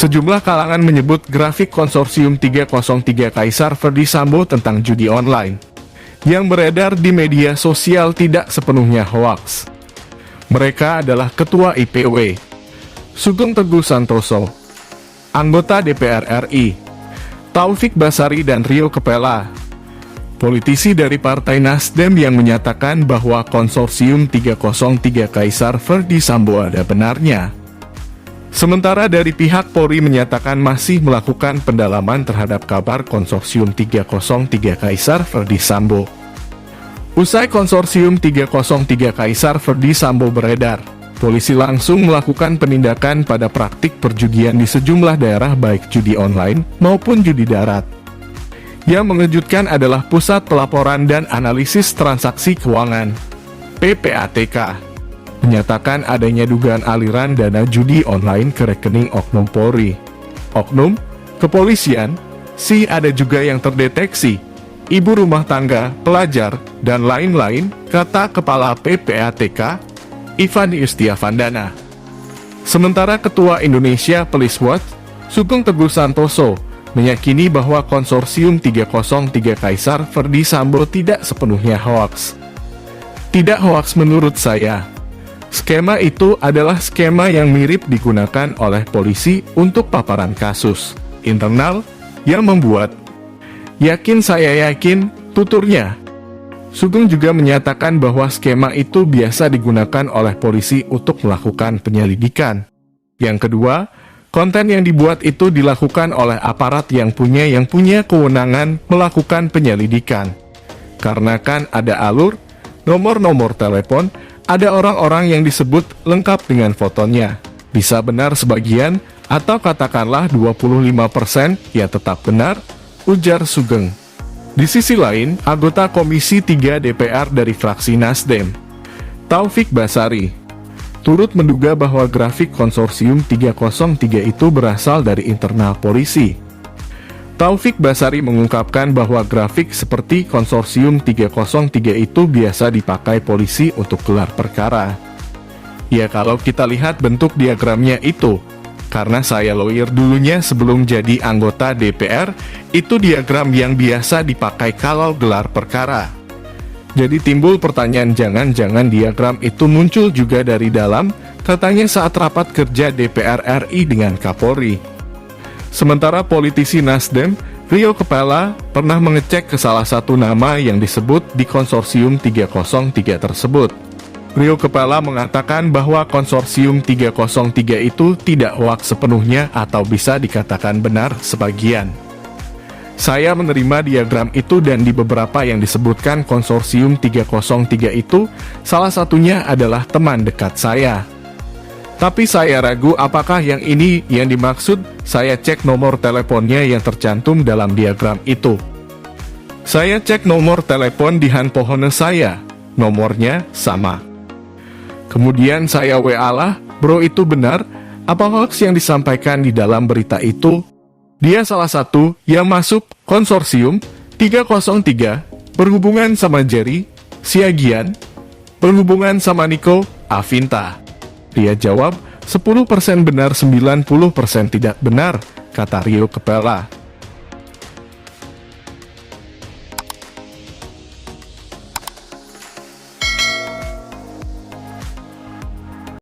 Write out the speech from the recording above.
Sejumlah kalangan menyebut grafik konsorsium 303 Kaisar Ferdy Sambo tentang judi online yang beredar di media sosial tidak sepenuhnya hoaks. Mereka adalah Ketua IPW, Sugeng Teguh Santoso, anggota DPR RI, Taufik Basari dan Rio Kepala, politisi dari Partai Nasdem yang menyatakan bahwa konsorsium 303 Kaisar Ferdy Sambo ada benarnya. Sementara dari pihak Polri menyatakan masih melakukan pendalaman terhadap kabar konsorsium 303 Kaisar Ferdy Sambo. Usai konsorsium 303 Kaisar Ferdy Sambo beredar, polisi langsung melakukan penindakan pada praktik perjudian di sejumlah daerah baik judi online maupun judi darat. Yang mengejutkan adalah Pusat Pelaporan dan Analisis Transaksi Keuangan, PPATK, menyatakan adanya dugaan aliran dana judi online ke rekening oknum Polri. Oknum, kepolisian, ada juga yang terdeteksi, ibu rumah tangga, pelajar, dan lain-lain, kata Kepala PPATK, Ivan Yustiavandana. Sementara Ketua Indonesia Police Watch, Sugeng Teguh Santoso, meyakini bahwa konsorsium 303 Kaisar Ferdy Sambo tidak sepenuhnya hoaks. Tidak hoaks menurut saya. Skema itu adalah skema yang mirip digunakan oleh polisi untuk paparan kasus internal yang membuat saya yakin, tuturnya. Sugeng juga menyatakan bahwa skema itu biasa digunakan oleh polisi untuk melakukan penyelidikan. Yang kedua, konten yang dibuat itu dilakukan oleh aparat yang punya kewenangan melakukan penyelidikan. Karena kan ada alur, nomor-nomor telepon, ada orang-orang yang disebut lengkap dengan fotonya. Bisa benar sebagian, atau katakanlah 25% ya tetap benar, ujar Sugeng. Di sisi lain, anggota Komisi 3 DPR dari fraksi Nasdem, Taufik Basari, turut menduga bahwa grafik konsorsium 303 itu berasal dari internal polisi. Taufik Basari mengungkapkan bahwa grafik seperti konsorsium 303 itu biasa dipakai polisi untuk gelar perkara. Ya kalau kita lihat bentuk diagramnya itu, karena saya lawyer dulunya sebelum jadi anggota DPR, itu diagram yang biasa dipakai kalau gelar perkara. Jadi timbul pertanyaan jangan-jangan diagram itu muncul juga dari dalam, katanya saat rapat kerja DPR RI dengan Kapolri. Sementara politisi Nasdem, Rio Kepala, pernah mengecek ke salah satu nama yang disebut di konsorsium 303 tersebut. Rio Kepala mengatakan bahwa konsorsium 303 itu tidak hoaks sepenuhnya atau bisa dikatakan benar sebagian. Saya menerima diagram itu dan di beberapa yang disebutkan konsorsium 303 itu, salah satunya adalah teman dekat saya. Tapi saya ragu apakah yang ini yang dimaksud. Saya cek nomor teleponnya yang tercantum dalam diagram itu. Saya cek nomor telepon di handphone saya, nomornya sama. Kemudian saya WA lah, bro itu benar, apa hoax yang disampaikan di dalam berita itu? Dia salah satu yang masuk konsorsium 303, berhubungan sama Jerry, Siagian, berhubungan sama Niko, Avinta. Dia jawab, 10% benar 90% tidak benar, kata Rio Kepala.